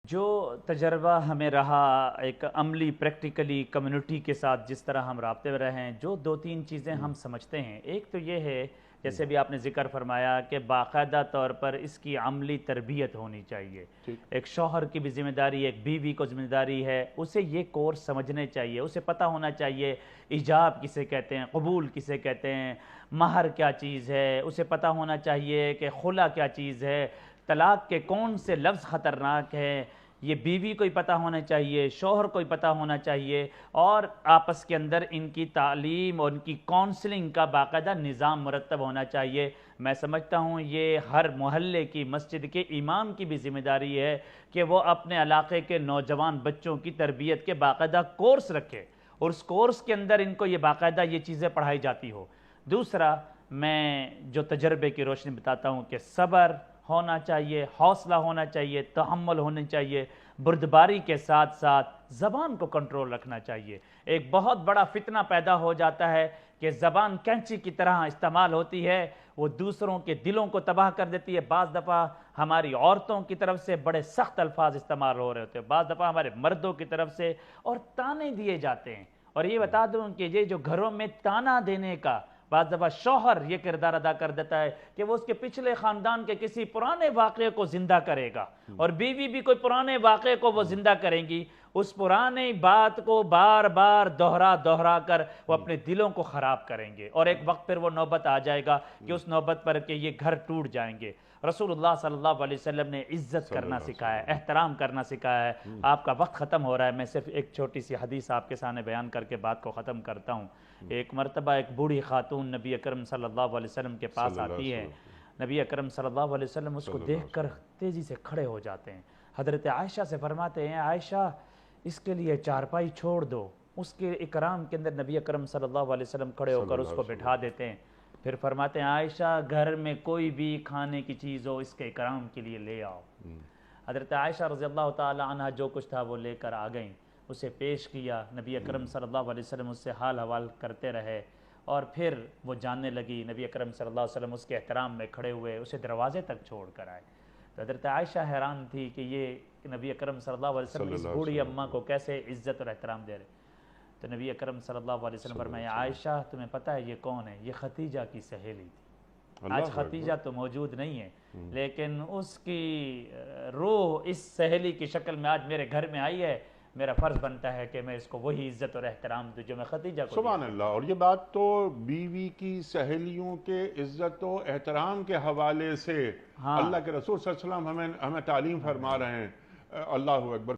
جو تجربہ ہمیں رہا ایک عملی پریکٹیکلی کمیونٹی کے ساتھ جس طرح ہم رابطے میں رہے ہیں، جو دو تین چیزیں ہم سمجھتے ہیں، ایک تو یہ ہے جیسے بھی آپ نے ذکر فرمایا کہ باقاعدہ طور پر اس کی عملی تربیت ہونی چاہیے۔ ایک شوہر کی بھی ذمہ داری ہے، ایک بیوی کو ذمہ داری ہے، اسے یہ کورس سمجھنے چاہیے، اسے پتہ ہونا چاہیے ایجاب کسے کہتے ہیں، قبول کسے کہتے ہیں، مہر کیا چیز ہے، اسے پتہ ہونا چاہیے کہ خلا کیا چیز ہے، طلاق کے کون سے لفظ خطرناک ہیں، یہ بیوی کو ہی پتہ ہونا چاہیے، شوہر کو ہی پتہ ہونا چاہیے، اور آپس کے اندر ان کی تعلیم اور ان کی کونسلنگ کا باقاعدہ نظام مرتب ہونا چاہیے۔ میں سمجھتا ہوں یہ ہر محلے کی مسجد کے امام کی بھی ذمہ داری ہے کہ وہ اپنے علاقے کے نوجوان بچوں کی تربیت کے باقاعدہ کورس رکھے اور اس کورس کے اندر ان کو یہ باقاعدہ یہ چیزیں پڑھائی جاتی ہو۔ دوسرا، میں جو تجربے کی روشنی بتاتا ہوں کہ صبر ہونا چاہیے، حوصلہ ہونا چاہیے، تحمل ہونی چاہیے، بردباری کے ساتھ ساتھ زبان کو کنٹرول رکھنا چاہیے۔ ایک بہت بڑا فتنہ پیدا ہو جاتا ہے کہ زبان کینچی کی طرح استعمال ہوتی ہے، وہ دوسروں کے دلوں کو تباہ کر دیتی ہے۔ بعض دفعہ ہماری عورتوں کی طرف سے بڑے سخت الفاظ استعمال ہو رہے ہوتے ہیں، بعض دفعہ ہمارے مردوں کی طرف سے، اور تانے دیے جاتے ہیں۔ اور یہ بتا دوں کہ یہ جو گھروں میں تانا دینے کا بعض دفعہ شوہر یہ کردار ادا کر دیتا ہے کہ وہ اس کے پچھلے خاندان کے کسی پرانے واقعے کو زندہ کرے گا، اور بیوی بھی کوئی پرانے واقعے کو وہ زندہ کریں گی، اس پرانے بات کو بار بار دہرا کر وہ اپنے دلوں کو خراب کریں گے، اور ایک وقت پھر وہ نوبت آ جائے گا کہ اس نوبت پر کہ یہ گھر ٹوٹ جائیں گے۔ رسول اللہ صلی اللہ علیہ وسلم نے عزت کرنا سکھایا ہے، احترام کرنا سکھایا ہے۔ آپ کا وقت ختم ہو رہا ہے، میں صرف ایک چھوٹی سی حدیث آپ کے سامنے بیان کر کے بات کو ختم کرتا ہوں۔ ایک مرتبہ ایک بوڑھی خاتون نبی اکرم صلی اللہ علیہ وسلم کے پاس آتی ہے، نبی اکرم صلی اللہ علیہ وسلم اس کو دیکھ کر تیزی سے کھڑے ہو جاتے ہیں، حضرت عائشہ سے فرماتے ہیں عائشہ اس کے لیے چارپائی چھوڑ دو۔ اس کے اکرام کے اندر نبی اکرم صلی اللہ علیہ وسلم کھڑے ہو کر اس کو بٹھا دیتے ہیں، پھر فرماتے ہیں عائشہ گھر میں کوئی بھی کھانے کی چیز ہو اس کے اکرام کے لیے لے آؤ۔ حضرت عائشہ رضی اللہ تعالی عنہ جو کچھ تھا وہ لے کر آ گئیں، اسے پیش کیا، نبی اکرم صلی اللہ علیہ وسلم اس سے حال حوال کرتے رہے، اور پھر وہ جاننے لگی، نبی اکرم صلی اللہ علیہ وسلم اس کے احترام میں کھڑے ہوئے، اسے دروازے تک چھوڑ کر آئے۔ تو حضرت عائشہ حیران تھی کہ یہ نبی اکرم صلی اللہ علیہ وسلم اس بوڑھی اماں کو کیسے عزت اور احترام دے رہے۔ تو نبی اکرم صلی اللہ علیہ وسلم فرمایا عائشہ تمہیں پتہ ہے یہ کون ہے؟ یہ ختیجہ کی سہیلی تھی۔ آج ختیجہ تو موجود نہیں ہے، لیکن اس کی روح اس سہیلی کی شکل میں آج میرے گھر میں آئی ہے، میرا فرض بنتا ہے کہ میں اس کو وہی عزت اور احترام دوں جو میں ختیجہ کو سبحان اللہ۔ اور یہ بات تو بیوی کی سہیلیوں کے عزت و احترام کے حوالے سے اللہ کے رسول صلی اللہ علیہ وسلم ہمیں تعلیم فرما رہے ہیں۔ اللہ اکبر۔